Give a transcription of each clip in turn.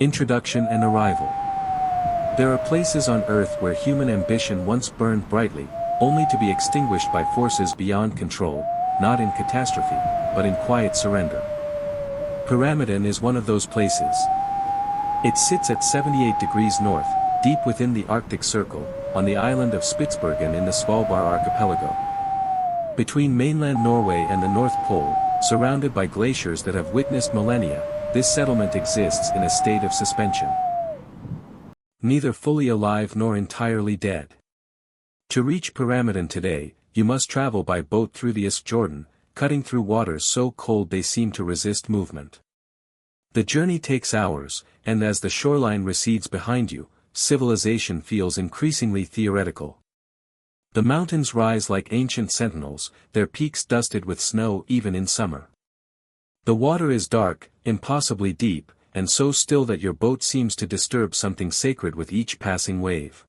Introduction and arrival. There are places on Earth where human ambition once burned brightly, only to be extinguished by forces beyond control, not in catastrophe, but in quiet surrender. Pyramiden is one of those places. It sits at 78 degrees north, deep within the Arctic Circle, on the island of Spitsbergen in the Svalbard archipelago. Between mainland Norway and the North Pole, surrounded by glaciers that have witnessed millennia, this settlement exists in a state of suspension. Neither fully alive nor entirely dead. To reach Pyramiden today, you must travel by boat through the Jordan, cutting through waters so cold they seem to resist movement. The journey takes hours, and as the shoreline recedes behind you, civilization feels increasingly theoretical. The mountains rise like ancient sentinels, their peaks dusted with snow even in summer. The water is dark, impossibly deep, and so still that your boat seems to disturb something sacred with each passing wave.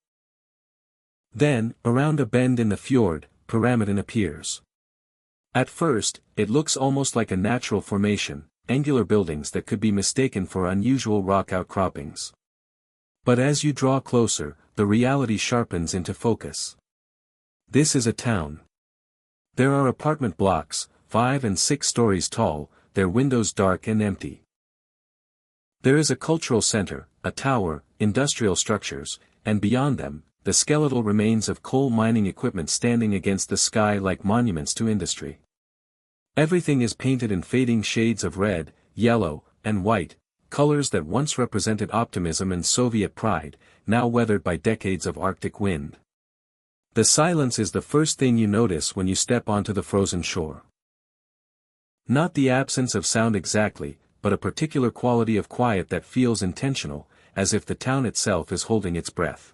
Then, around a bend in the fjord, Pyramiden appears. At first, it looks almost like a natural formation, angular buildings that could be mistaken for unusual rock outcroppings. But as you draw closer, the reality sharpens into focus. This is a town. There are apartment blocks, 5 and 6 stories tall, their windows dark and empty. There is a cultural center, a tower, industrial structures, and beyond them, the skeletal remains of coal mining equipment standing against the sky like monuments to industry. Everything is painted in fading shades of red, yellow, and white, colors that once represented optimism and Soviet pride, now weathered by decades of Arctic wind. The silence is the first thing you notice when you step onto the frozen shore. Not the absence of sound exactly, but a particular quality of quiet that feels intentional, as if the town itself is holding its breath.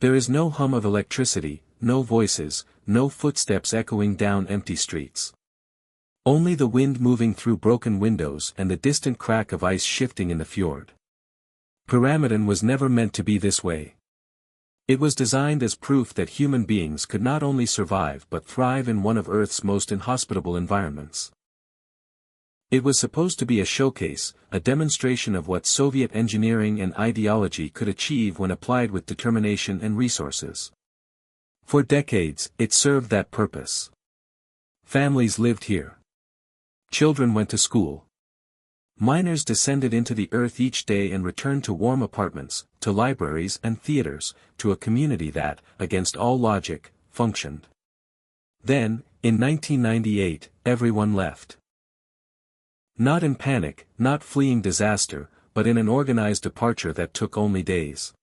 There is no hum of electricity, no voices, no footsteps echoing down empty streets. Only the wind moving through broken windows and the distant crack of ice shifting in the fjord. Pyramiden was never meant to be this way. It was designed as proof that human beings could not only survive but thrive in one of Earth's most inhospitable environments. It was supposed to be a showcase, a demonstration of what Soviet engineering and ideology could achieve when applied with determination and resources. For decades, it served that purpose. Families lived here. Children went to school. Miners descended into the earth each day and returned to warm apartments, to libraries and theaters, to a community that, against all logic, functioned. Then, in 1998, everyone left. Not in panic, not fleeing disaster, but in an organized departure that took only days.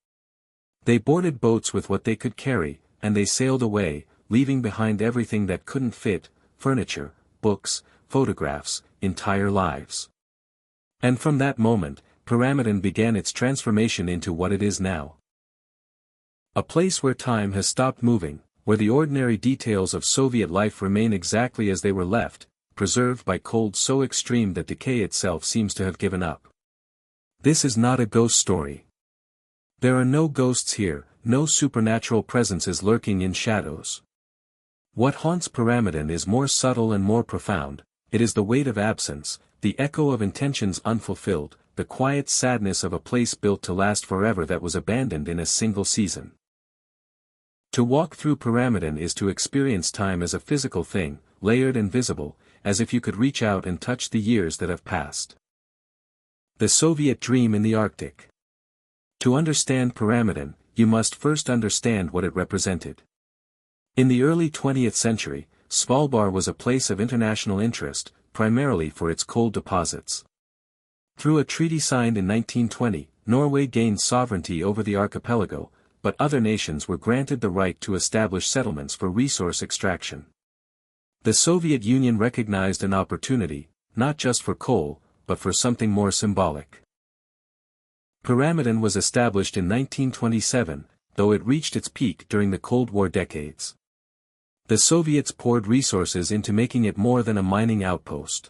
They boarded boats with what they could carry, and they sailed away, leaving behind everything that couldn't fit, furniture, books, photographs, entire lives. And from that moment, Pyramiden began its transformation into what it is now. A place where time has stopped moving, where the ordinary details of Soviet life remain exactly as they were left, preserved by cold so extreme that decay itself seems to have given up. This is not a ghost story. There are no ghosts here, no supernatural presences lurking in shadows. What haunts Pyramiden is more subtle and more profound. It is the weight of absence, the echo of intentions unfulfilled, the quiet sadness of a place built to last forever that was abandoned in a single season. To walk through Pyramiden is to experience time as a physical thing, layered and visible, as if you could reach out and touch the years that have passed. The Soviet dream in the Arctic. To understand Pyramiden, you must first understand what it represented. In the early 20th century, Svalbard was a place of international interest, primarily for its coal deposits. Through a treaty signed in 1920, Norway gained sovereignty over the archipelago, but other nations were granted the right to establish settlements for resource extraction. The Soviet Union recognized an opportunity, not just for coal, but for something more symbolic. Pyramiden was established in 1927, though it reached its peak during the Cold War decades. The Soviets poured resources into making it more than a mining outpost.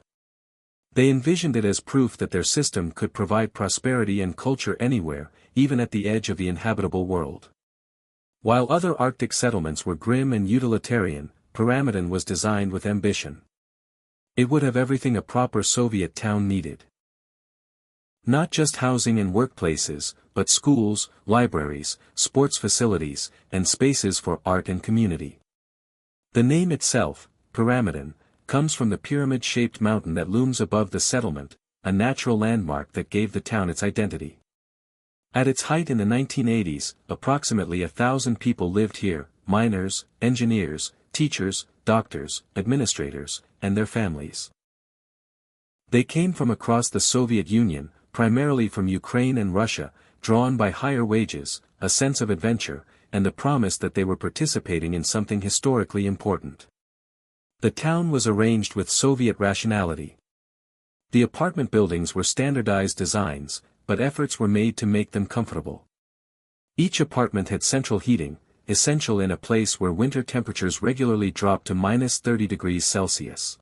They envisioned it as proof that their system could provide prosperity and culture anywhere, even at the edge of the inhabitable world. While other Arctic settlements were grim and utilitarian, Pyramiden was designed with ambition. It would have everything a proper Soviet town needed. Not just housing and workplaces, but schools, libraries, sports facilities, and spaces for art and community. The name itself, Pyramiden, comes from the pyramid-shaped mountain that looms above the settlement, a natural landmark that gave the town its identity. At its height in the 1980s, approximately 1,000 people lived here, miners, engineers, teachers, doctors, administrators, and their families. They came from across the Soviet Union, primarily from Ukraine and Russia, drawn by higher wages, a sense of adventure, and the promise that they were participating in something historically important. The town was arranged with Soviet rationality. The apartment buildings were standardized designs, but efforts were made to make them comfortable. Each apartment had central heating, essential in a place where winter temperatures regularly dropped to -30 degrees Celsius.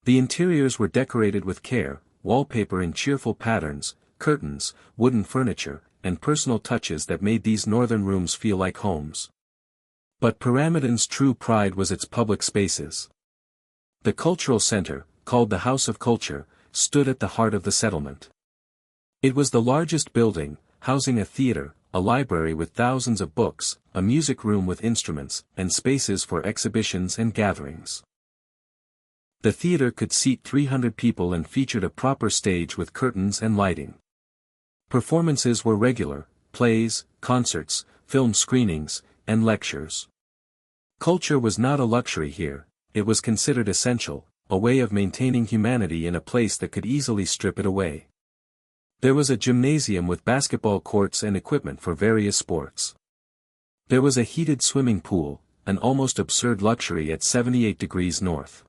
The interiors were decorated with care, wallpaper in cheerful patterns, curtains, wooden furniture, and personal touches that made these northern rooms feel like homes. But Pyramiden's true pride was its public spaces. The cultural center, called the House of Culture, stood at the heart of the settlement. It was the largest building, housing a theater, a library with thousands of books, a music room with instruments, and spaces for exhibitions and gatherings. The theater could seat 300 people and featured a proper stage with curtains and lighting. Performances were regular, plays, concerts, film screenings, and lectures. Culture was not a luxury here, it was considered essential, a way of maintaining humanity in a place that could easily strip it away. There was a gymnasium with basketball courts and equipment for various sports. There was a heated swimming pool, an almost absurd luxury at 78 degrees north.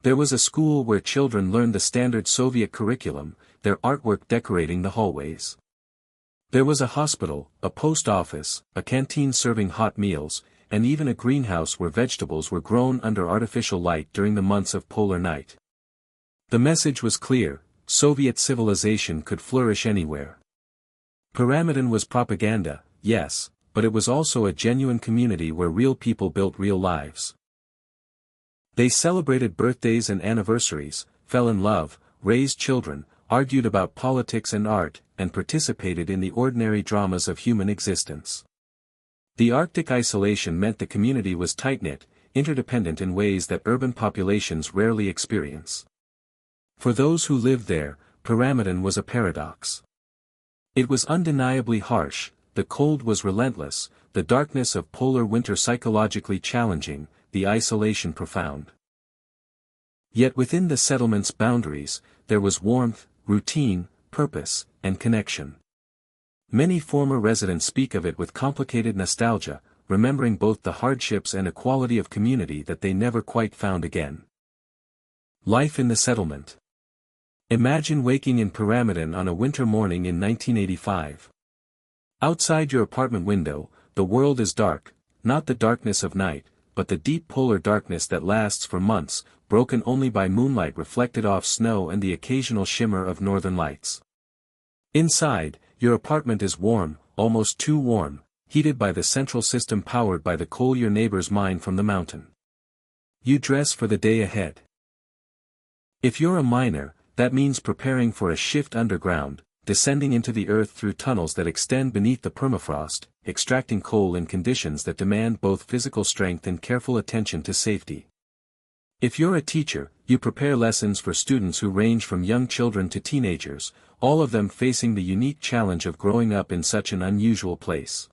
There was a school where children learned the standard Soviet curriculum, their artwork decorating the hallways. There was a hospital, a post office, a canteen serving hot meals, and even a greenhouse where vegetables were grown under artificial light during the months of polar night. The message was clear: Soviet civilization could flourish anywhere. Pyramiden was propaganda, yes, but it was also a genuine community where real people built real lives. They celebrated birthdays and anniversaries, fell in love, raised children, argued about politics and art, and participated in the ordinary dramas of human existence. The Arctic isolation meant the community was tight-knit, interdependent in ways that urban populations rarely experience. For those who lived there, Pyramiden was a paradox. It was undeniably harsh, the cold was relentless, the darkness of polar winter psychologically challenging, the isolation profound. Yet within the settlement's boundaries, there was warmth, routine, purpose, and connection. Many former residents speak of it with complicated nostalgia, remembering both the hardships and a quality of community that they never quite found again. Life in the settlement. Imagine waking in Pyramiden on a winter morning in 1985. Outside your apartment window, the world is dark, not the darkness of night, but the deep polar darkness that lasts for months, broken only by moonlight reflected off snow and the occasional shimmer of northern lights. Inside, your apartment is warm, almost too warm, heated by the central system powered by the coal your neighbors mine from the mountain. You dress for the day ahead. If you're a miner, that means preparing for a shift underground, descending into the earth through tunnels that extend beneath the permafrost, extracting coal in conditions that demand both physical strength and careful attention to safety. If you're a teacher, you prepare lessons for students who range from young children to teenagers, all of them facing the unique challenge of growing up in such an unusual place.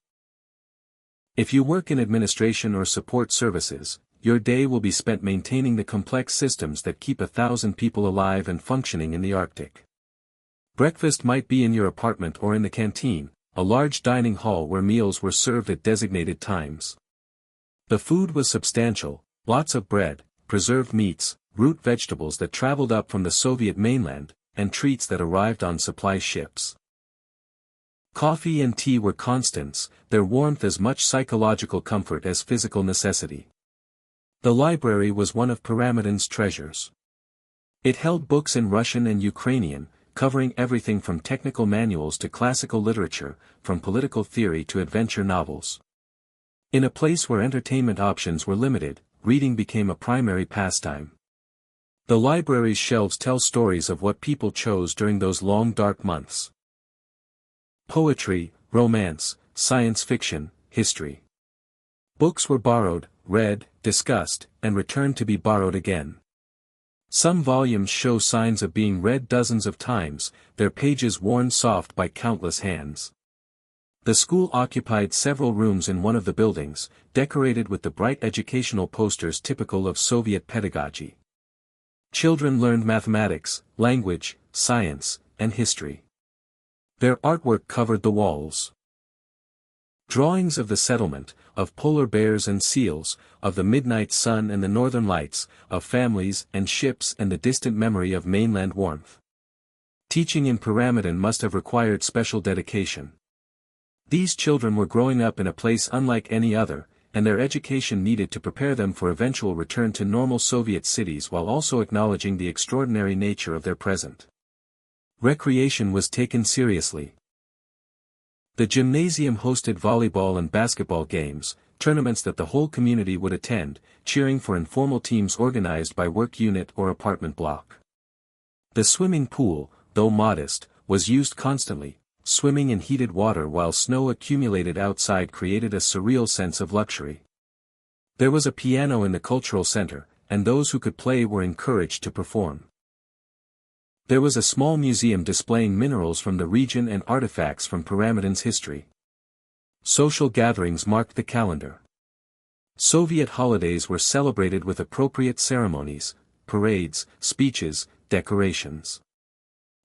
If you work in administration or support services, your day will be spent maintaining the complex systems that keep 1,000 people alive and functioning in the Arctic. Breakfast might be in your apartment or in the canteen, a large dining hall where meals were served at designated times. The food was substantial, lots of bread, preserved meats, root vegetables that traveled up from the Soviet mainland, and treats that arrived on supply ships. Coffee and tea were constants, their warmth as much psychological comfort as physical necessity. The library was one of Pyramiden's treasures. It held books in Russian and Ukrainian, covering everything from technical manuals to classical literature, from political theory to adventure novels. In a place where entertainment options were limited, reading became a primary pastime. The library's shelves tell stories of what people chose during those long dark months. Poetry, romance, science fiction, history. Books were borrowed, read, discussed, and returned to be borrowed again. Some volumes show signs of being read dozens of times, their pages worn soft by countless hands. The school occupied several rooms in one of the buildings, decorated with the bright educational posters typical of Soviet pedagogy. Children learned mathematics, language, science, and history. Their artwork covered the walls. Drawings of the settlement, of polar bears and seals, of the midnight sun and the northern lights, of families and ships and the distant memory of mainland warmth. Teaching in Pyramiden must have required special dedication. These children were growing up in a place unlike any other, and their education needed to prepare them for eventual return to normal Soviet cities while also acknowledging the extraordinary nature of their present. Recreation was taken seriously. The gymnasium hosted volleyball and basketball games, tournaments that the whole community would attend, cheering for informal teams organized by work unit or apartment block. The swimming pool, though modest, was used constantly. Swimming in heated water while snow accumulated outside created a surreal sense of luxury. There was a piano in the cultural center, and those who could play were encouraged to perform. There was a small museum displaying minerals from the region and artifacts from Pyramiden's history. Social gatherings marked the calendar. Soviet holidays were celebrated with appropriate ceremonies, parades, speeches, decorations.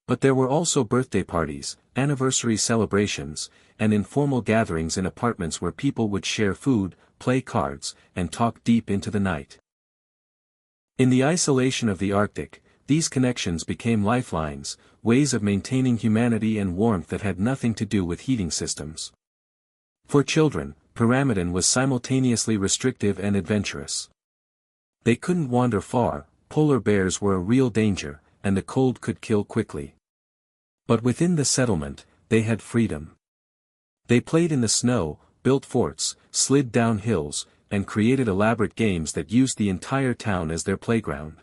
But there were also birthday parties, anniversary celebrations, and informal gatherings in apartments where people would share food, play cards, and talk deep into the night. In the isolation of the Arctic, these connections became lifelines, ways of maintaining humanity and warmth that had nothing to do with heating systems. For children, Pyramiden was simultaneously restrictive and adventurous. They couldn't wander far, polar bears were a real danger, and the cold could kill quickly. But within the settlement, they had freedom. They played in the snow, built forts, slid down hills, and created elaborate games that used the entire town as their playground.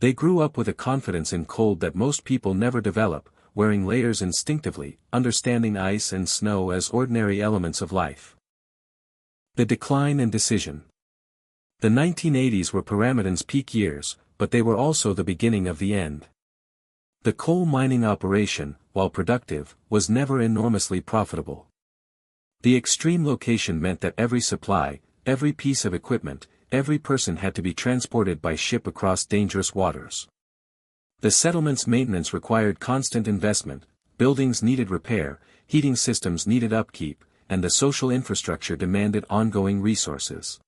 They grew up with a confidence in cold that most people never develop, wearing layers instinctively, understanding ice and snow as ordinary elements of life. The decline and decision. The 1980s were Pyramiden's peak years, but they were also the beginning of the end. The coal mining operation, while productive, was never enormously profitable. The extreme location meant that every supply, every piece of equipment, every person had to be transported by ship across dangerous waters. The settlement's maintenance required constant investment, buildings needed repair, heating systems needed upkeep, and the social infrastructure demanded ongoing resources.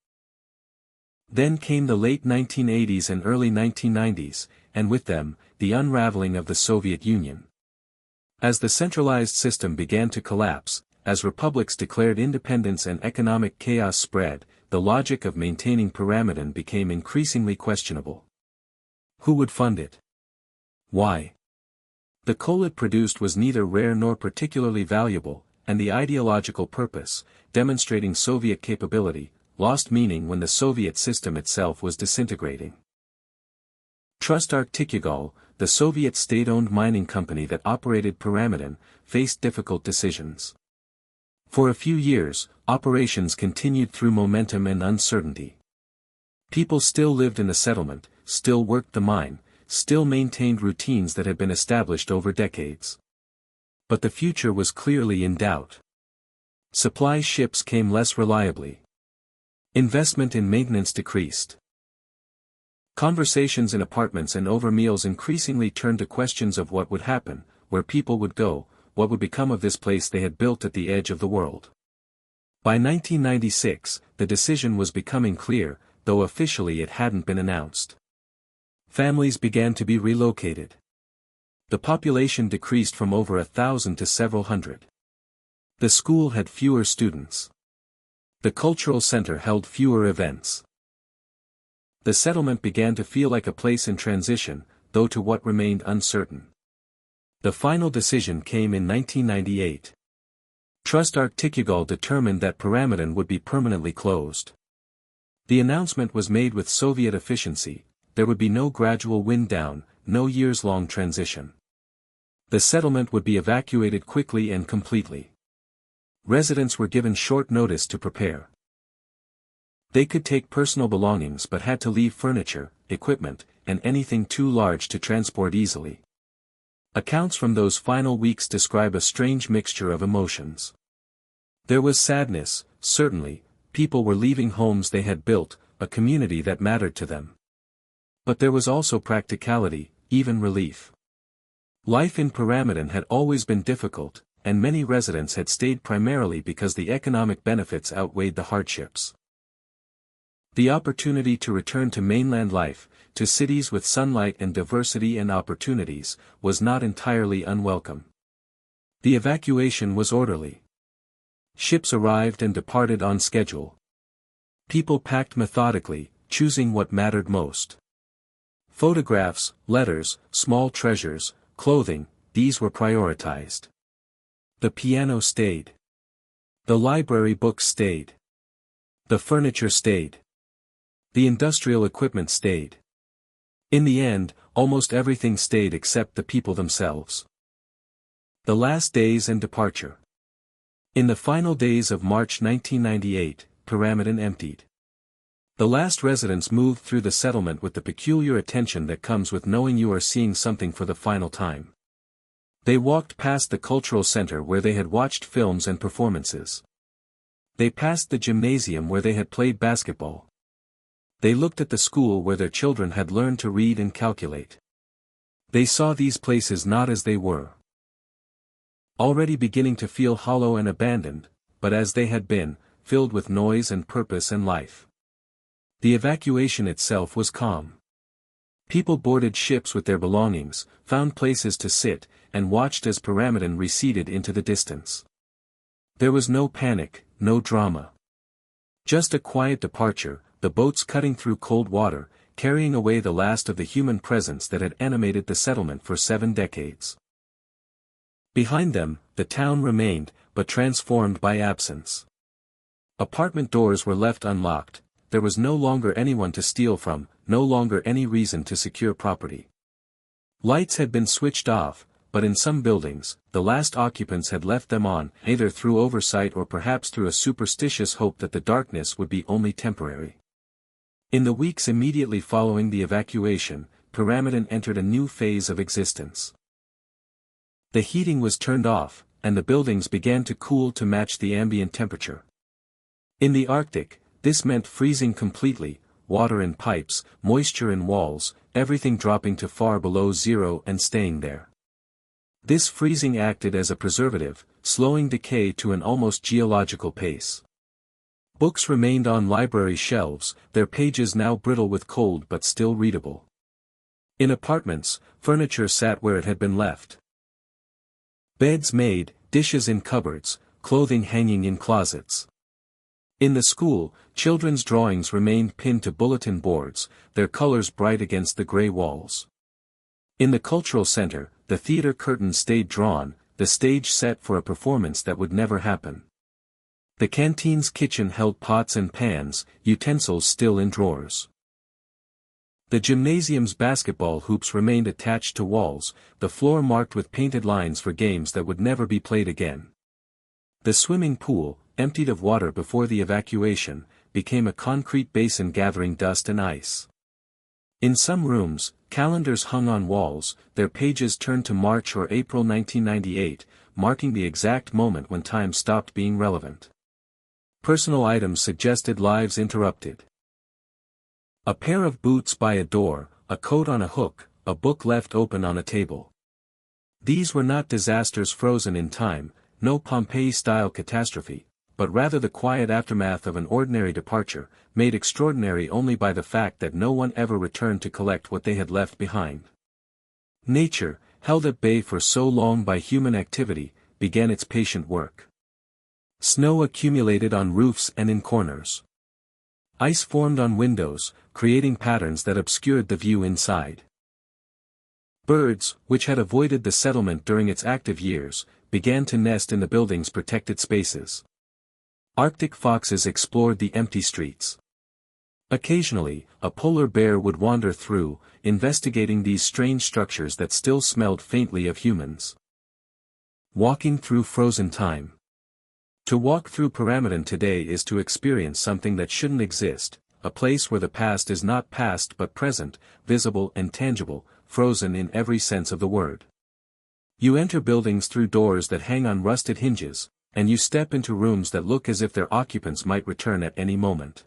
Then came the late 1980s and early 1990s, and with them, the unraveling of the Soviet Union. As the centralized system began to collapse, as republics declared independence and economic chaos spread, the logic of maintaining Pyramiden became increasingly questionable. Who would fund it? Why? The coal it produced was neither rare nor particularly valuable, and the ideological purpose, demonstrating Soviet capability, lost meaning when the Soviet system itself was disintegrating. Trust Arcticugal, the Soviet state-owned mining company that operated Pyramiden, faced difficult decisions. For a few years, operations continued through momentum and uncertainty. People still lived in the settlement, still worked the mine, still maintained routines that had been established over decades. But the future was clearly in doubt. Supply ships came less reliably. Investment in maintenance decreased. Conversations in apartments and over meals increasingly turned to questions of what would happen, where people would go, what would become of this place they had built at the edge of the world. By 1996, the decision was becoming clear, though officially it hadn't been announced. Families began to be relocated. The population decreased from over 1,000 to several hundred. The school had fewer students. The cultural center held fewer events. The settlement began to feel like a place in transition, though to what remained uncertain. The final decision came in 1998. Trust Arcticugal determined that Pyramiden would be permanently closed. The announcement was made with Soviet efficiency, there would be no gradual wind down, no years-long transition. The settlement would be evacuated quickly and completely. Residents were given short notice to prepare. They could take personal belongings but had to leave furniture, equipment, and anything too large to transport easily. Accounts from those final weeks describe a strange mixture of emotions. There was sadness, certainly, people were leaving homes they had built, a community that mattered to them. But there was also practicality, even relief. Life in Pyramiden had always been difficult, and many residents had stayed primarily because the economic benefits outweighed the hardships. The opportunity to return to mainland life, to cities with sunlight and diversity and opportunities, was not entirely unwelcome. The evacuation was orderly. Ships arrived and departed on schedule. People packed methodically, choosing what mattered most. Photographs, letters, small treasures, clothing, these were prioritized. The piano stayed. The library books stayed. The furniture stayed. The industrial equipment stayed. In the end, almost everything stayed except the people themselves. The last days and departure. In the final days of March 1998, Pyramiden emptied. The last residents moved through the settlement with the peculiar attention that comes with knowing you are seeing something for the final time. They walked past the cultural center where they had watched films and performances. They passed the gymnasium where they had played basketball. They looked at the school where their children had learned to read and calculate. They saw these places not as they were. Already beginning to feel hollow and abandoned, but as they had been, filled with noise and purpose and life. The evacuation itself was calm. People boarded ships with their belongings, found places to sit, and watched as Pyramiden receded into the distance. There was no panic, no drama. Just a quiet departure, the boats cutting through cold water, carrying away the last of the human presence that had animated the settlement for 7 decades. Behind them, the town remained, but transformed by absence. Apartment doors were left unlocked, there was no longer anyone to steal from, no longer any reason to secure property. Lights had been switched off, but in some buildings, the last occupants had left them on, either through oversight or perhaps through a superstitious hope that the darkness would be only temporary. In the weeks immediately following the evacuation, Pyramiden entered a new phase of existence. The heating was turned off, and the buildings began to cool to match the ambient temperature. In the Arctic, this meant freezing completely, water in pipes, moisture in walls, everything dropping to far below zero and staying there. This freezing acted as a preservative, slowing decay to an almost geological pace. Books remained on library shelves, their pages now brittle with cold but still readable. In apartments, furniture sat where it had been left. Beds made, dishes in cupboards, clothing hanging in closets. In the school, children's drawings remained pinned to bulletin boards, their colors bright against the gray walls. In the cultural center, the theater curtains stayed drawn, the stage set for a performance that would never happen. The canteen's kitchen held pots and pans, utensils still in drawers. The gymnasium's basketball hoops remained attached to walls, the floor marked with painted lines for games that would never be played again. The swimming pool, emptied of water before the evacuation, became a concrete basin gathering dust and ice. In some rooms, calendars hung on walls, their pages turned to March or April 1998, marking the exact moment when time stopped being relevant. Personal items suggested lives interrupted. A pair of boots by a door, a coat on a hook, a book left open on a table. These were not disasters frozen in time, no Pompeii-style catastrophe, but rather the quiet aftermath of an ordinary departure, made extraordinary only by the fact that no one ever returned to collect what they had left behind. Nature, held at bay for so long by human activity, began its patient work. Snow accumulated on roofs and in corners. Ice formed on windows, creating patterns that obscured the view inside. Birds, which had avoided the settlement during its active years, began to nest in the building's protected spaces. Arctic foxes explored the empty streets. Occasionally, a polar bear would wander through, investigating these strange structures that still smelled faintly of humans. Walking through frozen time. To walk through Pyramiden today is to experience something that shouldn't exist, a place where the past is not past but present, visible and tangible, frozen in every sense of the word. You enter buildings through doors that hang on rusted hinges, and you step into rooms that look as if their occupants might return at any moment.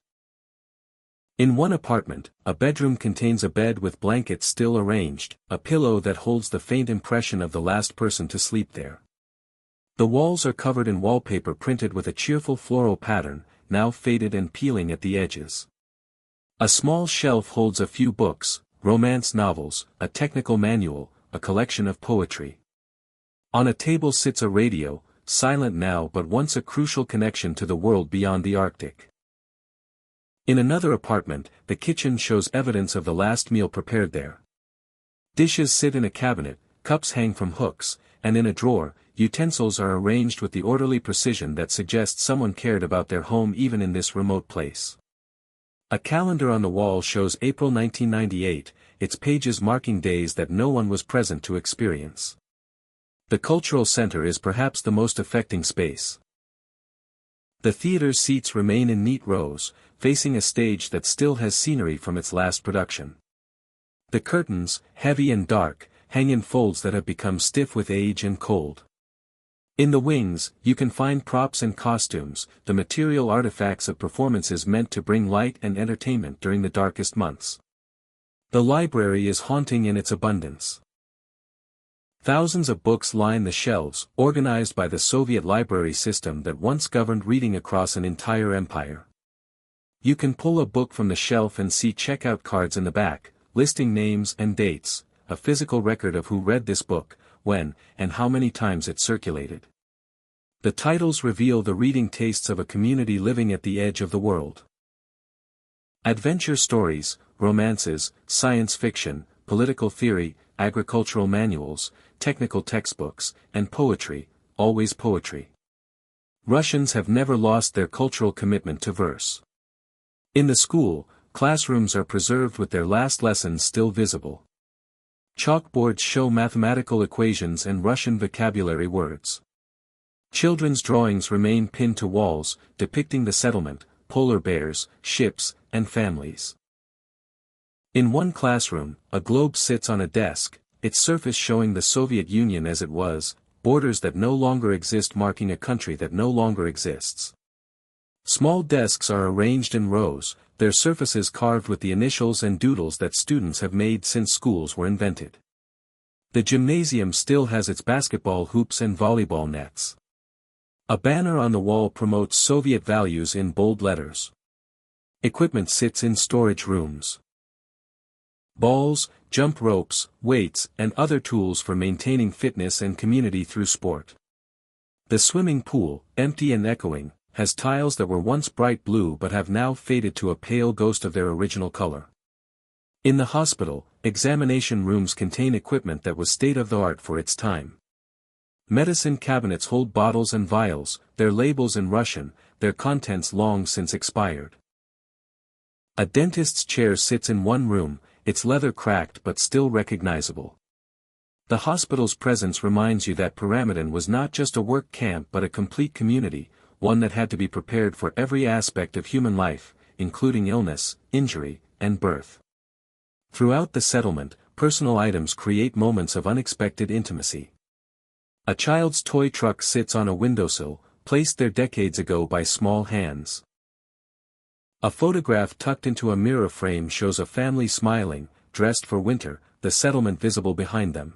In one apartment, a bedroom contains a bed with blankets still arranged, a pillow that holds the faint impression of the last person to sleep there. The walls are covered in wallpaper printed with a cheerful floral pattern, now faded and peeling at the edges. A small shelf holds a few books, romance novels, a technical manual, a collection of poetry. On a table sits a radio, silent now but once a crucial connection to the world beyond the Arctic. In another apartment, the kitchen shows evidence of the last meal prepared there. Dishes sit in a cabinet, cups hang from hooks, and in a drawer, utensils are arranged with the orderly precision that suggests someone cared about their home even in this remote place. A calendar on the wall shows April 1998, its pages marking days that no one was present to experience. The cultural center is perhaps the most affecting space. The theater's seats remain in neat rows, facing a stage that still has scenery from its last production. The curtains, heavy and dark, hang in folds that have become stiff with age and cold. In the wings, you can find props and costumes, the material artifacts of performances meant to bring light and entertainment during the darkest months. The library is haunting in its abundance. Thousands of books line the shelves, organized by the Soviet library system that once governed reading across an entire empire. You can pull a book from the shelf and see checkout cards in the back, listing names and dates, a physical record of who read this book, when, and how many times it circulated. The titles reveal the reading tastes of a community living at the edge of the world. Adventure stories, romances, science fiction, political theory, agricultural manuals, technical textbooks, and poetry, always poetry. Russians have never lost their cultural commitment to verse. In the school, classrooms are preserved with their last lessons still visible. Chalkboards show mathematical equations and Russian vocabulary words. Children's drawings remain pinned to walls, depicting the settlement, polar bears, ships, and families. In one classroom, a globe sits on a desk, its surface showing the Soviet Union as it was, borders that no longer exist marking a country that no longer exists. Small desks are arranged in rows, their surfaces carved with the initials and doodles that students have made since schools were invented. The gymnasium still has its basketball hoops and volleyball nets. A banner on the wall promotes Soviet values in bold letters. Equipment sits in storage rooms. Balls, jump ropes, weights, and other tools for maintaining fitness and community through sport. The swimming pool, empty and echoing, has tiles that were once bright blue but have now faded to a pale ghost of their original color. In the hospital, examination rooms contain equipment that was state-of-the-art for its time. Medicine cabinets hold bottles and vials, their labels in Russian, their contents long since expired. A dentist's chair sits in one room, its leather cracked but still recognizable. The hospital's presence reminds you that Pyramiden was not just a work camp but a complete community, one that had to be prepared for every aspect of human life, including illness, injury, and birth. Throughout the settlement, personal items create moments of unexpected intimacy. A child's toy truck sits on a windowsill, placed there decades ago by small hands. A photograph tucked into a mirror frame shows a family smiling, dressed for winter, the settlement visible behind them.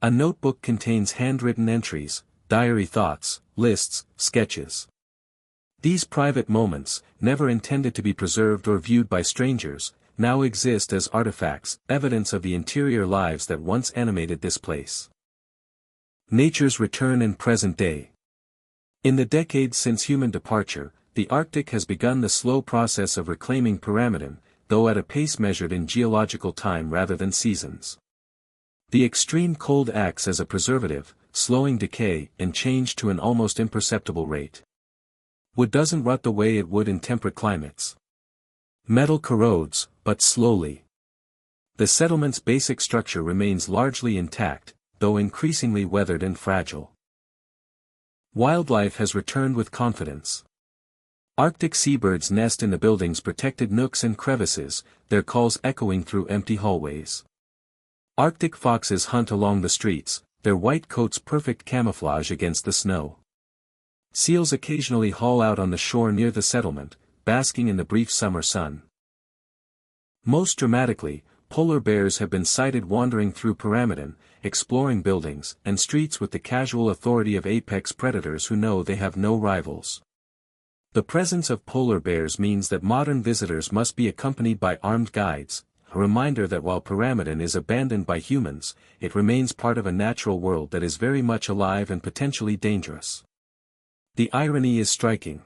A notebook contains handwritten entries, diary thoughts, lists, sketches. These private moments, never intended to be preserved or viewed by strangers, now exist as artifacts, evidence of the interior lives that once animated this place. Nature's return in present day. In the decades since human departure, the Arctic has begun the slow process of reclaiming Pyramiden, though at a pace measured in geological time rather than seasons. The extreme cold acts as a preservative, slowing decay and change to an almost imperceptible rate. Wood doesn't rot the way it would in temperate climates. Metal corrodes, but slowly. The settlement's basic structure remains largely intact, though increasingly weathered and fragile. Wildlife has returned with confidence. Arctic seabirds nest in the building's protected nooks and crevices, their calls echoing through empty hallways. Arctic foxes hunt along the streets, their white coats perfect camouflage against the snow. Seals occasionally haul out on the shore near the settlement, basking in the brief summer sun. Most dramatically, polar bears have been sighted wandering through Pyramiden, exploring buildings and streets with the casual authority of apex predators who know they have no rivals. The presence of polar bears means that modern visitors must be accompanied by armed guides, a reminder that while Pyramiden is abandoned by humans, it remains part of a natural world that is very much alive and potentially dangerous. The irony is striking.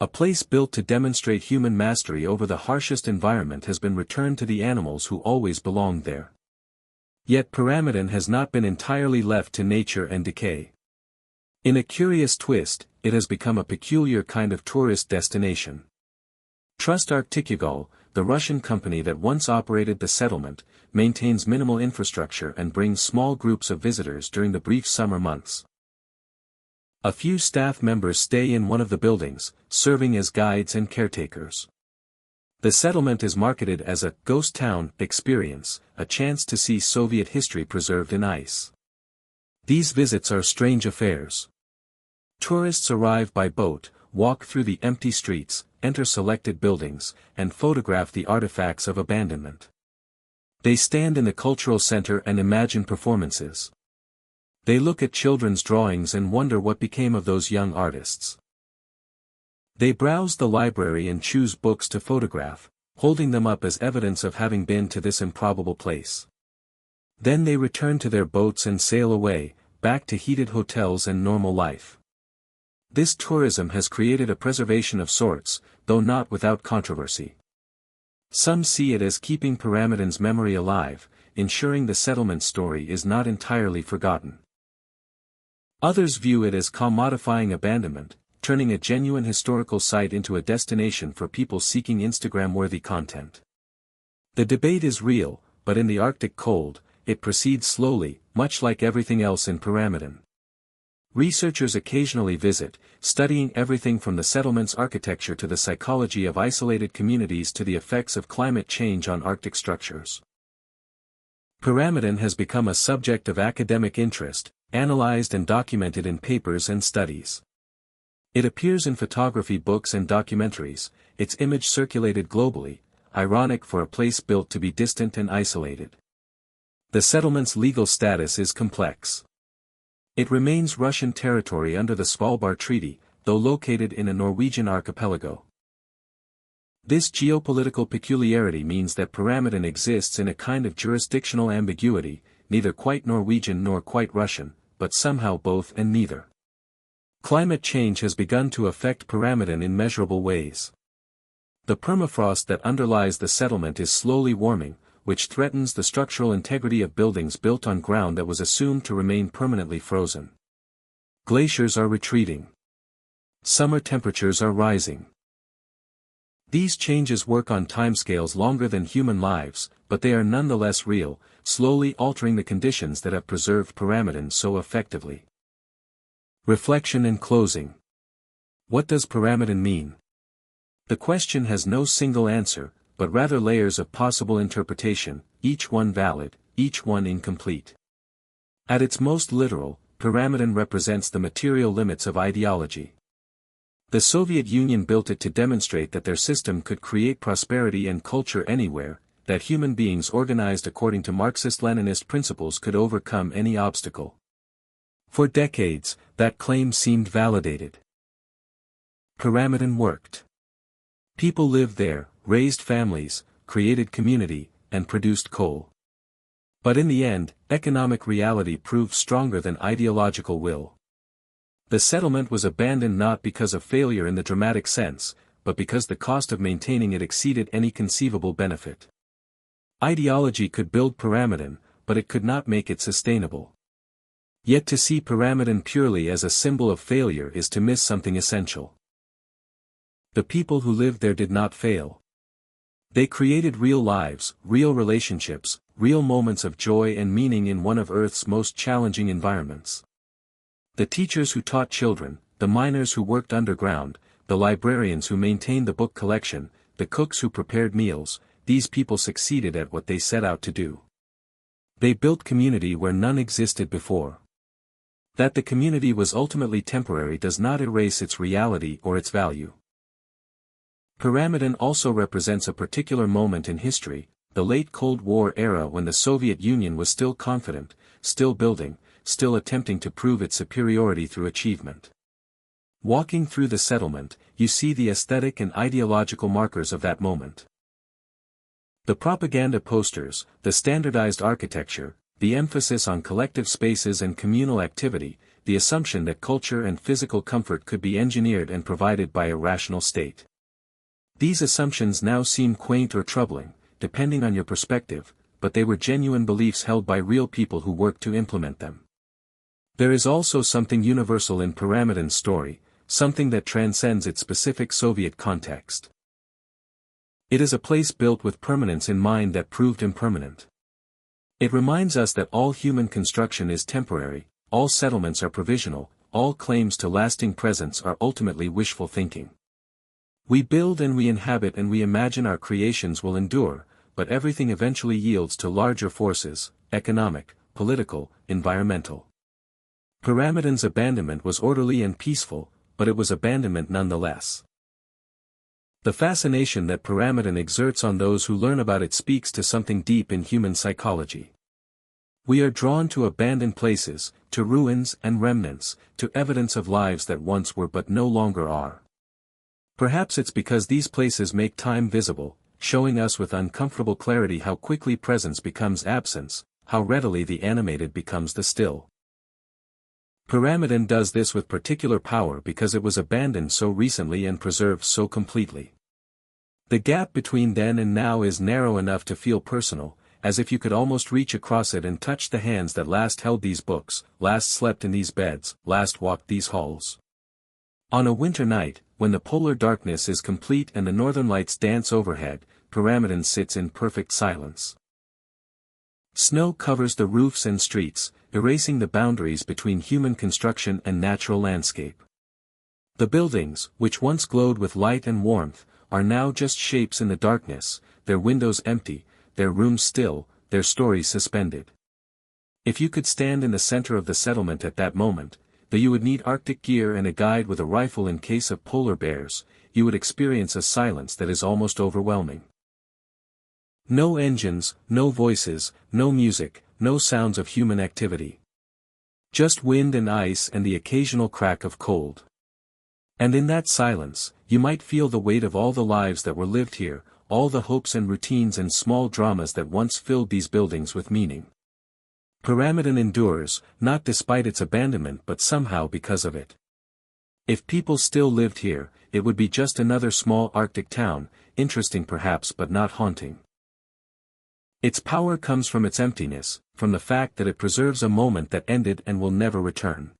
A place built to demonstrate human mastery over the harshest environment has been returned to the animals who always belonged there. Yet Pyramiden has not been entirely left to nature and decay. In a curious twist, it has become a peculiar kind of tourist destination. Trust Arcticugol, the Russian company that once operated the settlement, maintains minimal infrastructure and brings small groups of visitors during the brief summer months. A few staff members stay in one of the buildings, serving as guides and caretakers. The settlement is marketed as a ghost town experience, a chance to see Soviet history preserved in ice. These visits are strange affairs. Tourists arrive by boat, walk through the empty streets, enter selected buildings, and photograph the artifacts of abandonment. They stand in the cultural center and imagine performances. They look at children's drawings and wonder what became of those young artists. They browse the library and choose books to photograph, holding them up as evidence of having been to this improbable place. Then they return to their boats and sail away, back to heated hotels and normal life. This tourism has created a preservation of sorts, though not without controversy. Some see it as keeping Pyramiden's memory alive, ensuring the settlement story is not entirely forgotten. Others view it as commodifying abandonment, turning a genuine historical site into a destination for people seeking Instagram-worthy content. The debate is real, but in the Arctic cold, it proceeds slowly, much like everything else in Pyramiden. Researchers occasionally visit, studying everything from the settlement's architecture to the psychology of isolated communities to the effects of climate change on Arctic structures. Pyramiden has become a subject of academic interest, analyzed and documented in papers and studies. It appears in photography books and documentaries, its image circulated globally, ironic for a place built to be distant and isolated. The settlement's legal status is complex. It remains Russian territory under the Svalbard Treaty, though located in a Norwegian archipelago. This geopolitical peculiarity means that Pyramiden exists in a kind of jurisdictional ambiguity, neither quite Norwegian nor quite Russian, but somehow both and neither. Climate change has begun to affect Pyramiden in measurable ways. The permafrost that underlies the settlement is slowly warming, which threatens the structural integrity of buildings built on ground that was assumed to remain permanently frozen. Glaciers are retreating. Summer temperatures are rising. These changes work on timescales longer than human lives, but they are nonetheless real, slowly altering the conditions that have preserved Pyramiden so effectively. Reflection and closing. What does Pyramiden mean? The question has no single answer, but rather layers of possible interpretation, each one valid, each one incomplete. At its most literal, Pyramiden represents the material limits of ideology. The Soviet Union built it to demonstrate that their system could create prosperity and culture anywhere, that human beings organized according to Marxist-Leninist principles could overcome any obstacle. For decades, that claim seemed validated. Pyramiden worked. People lived there, raised families, created community, and produced coal. But in the end, economic reality proved stronger than ideological will. The settlement was abandoned not because of failure in the dramatic sense, but because the cost of maintaining it exceeded any conceivable benefit. Ideology could build Pyramiden, but it could not make it sustainable. Yet to see Pyramiden purely as a symbol of failure is to miss something essential. The people who lived there did not fail. They created real lives, real relationships, real moments of joy and meaning in one of Earth's most challenging environments. The teachers who taught children, the miners who worked underground, the librarians who maintained the book collection, the cooks who prepared meals, these people succeeded at what they set out to do. They built community where none existed before. That the community was ultimately temporary does not erase its reality or its value. Pyramiden also represents a particular moment in history, the late Cold War era when the Soviet Union was still confident, still building, still attempting to prove its superiority through achievement. Walking through the settlement, you see the aesthetic and ideological markers of that moment. The propaganda posters, the standardized architecture, the emphasis on collective spaces and communal activity, the assumption that culture and physical comfort could be engineered and provided by a rational state. These assumptions now seem quaint or troubling, depending on your perspective, but they were genuine beliefs held by real people who worked to implement them. There is also something universal in Pyramiden's story, something that transcends its specific Soviet context. It is a place built with permanence in mind that proved impermanent. It reminds us that all human construction is temporary, all settlements are provisional, all claims to lasting presence are ultimately wishful thinking. We build and we inhabit and we imagine our creations will endure, but everything eventually yields to larger forces, economic, political, environmental. Pyramiden's abandonment was orderly and peaceful, but it was abandonment nonetheless. The fascination that Pyramiden exerts on those who learn about it speaks to something deep in human psychology. We are drawn to abandoned places, to ruins and remnants, to evidence of lives that once were but no longer are. Perhaps it's because these places make time visible, showing us with uncomfortable clarity how quickly presence becomes absence, how readily the animated becomes the still. Pyramiden does this with particular power because it was abandoned so recently and preserved so completely. The gap between then and now is narrow enough to feel personal, as if you could almost reach across it and touch the hands that last held these books, last slept in these beds, last walked these halls. On a winter night, when the polar darkness is complete and the northern lights dance overhead, Pyramiden sits in perfect silence. Snow covers the roofs and streets, erasing the boundaries between human construction and natural landscape. The buildings, which once glowed with light and warmth, are now just shapes in the darkness, their windows empty, their rooms still, their stories suspended. If you could stand in the center of the settlement at that moment, though you would need Arctic gear and a guide with a rifle in case of polar bears, you would experience a silence that is almost overwhelming. No engines, no voices, no music, no sounds of human activity. Just wind and ice and the occasional crack of cold. And in that silence, you might feel the weight of all the lives that were lived here, all the hopes and routines and small dramas that once filled these buildings with meaning. Pyramiden endures, not despite its abandonment but somehow because of it. If people still lived here, it would be just another small Arctic town, interesting perhaps but not haunting. Its power comes from its emptiness, from the fact that it preserves a moment that ended and will never return.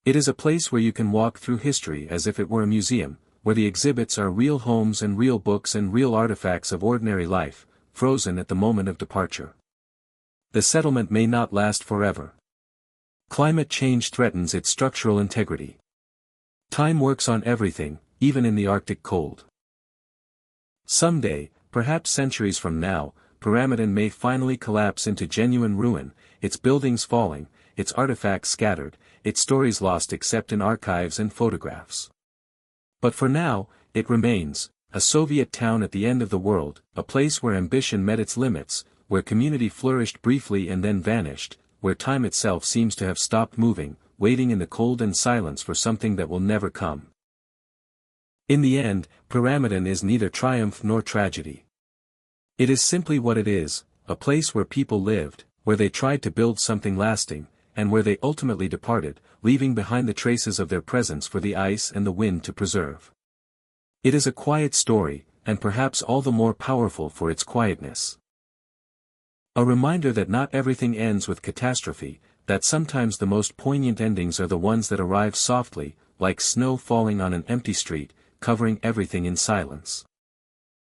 It is a place where you can walk through history as if it were a museum, where the exhibits are real homes and real books and real artifacts of ordinary life, frozen at the moment of departure. The settlement may not last forever. Climate change threatens its structural integrity. Time works on everything, even in the Arctic cold. Someday, perhaps centuries from now, Pyramiden may finally collapse into genuine ruin, its buildings falling, its artifacts scattered, its stories lost except in archives and photographs. But for now, it remains, a Soviet town at the end of the world, a place where ambition met its limits, where community flourished briefly and then vanished, where time itself seems to have stopped moving, waiting in the cold and silence for something that will never come. In the end, Pyramiden is neither triumph nor tragedy. It is simply what it is, a place where people lived, where they tried to build something lasting, and where they ultimately departed, leaving behind the traces of their presence for the ice and the wind to preserve. It is a quiet story, and perhaps all the more powerful for its quietness. A reminder that not everything ends with catastrophe, that sometimes the most poignant endings are the ones that arrive softly, like snow falling on an empty street, covering everything in silence.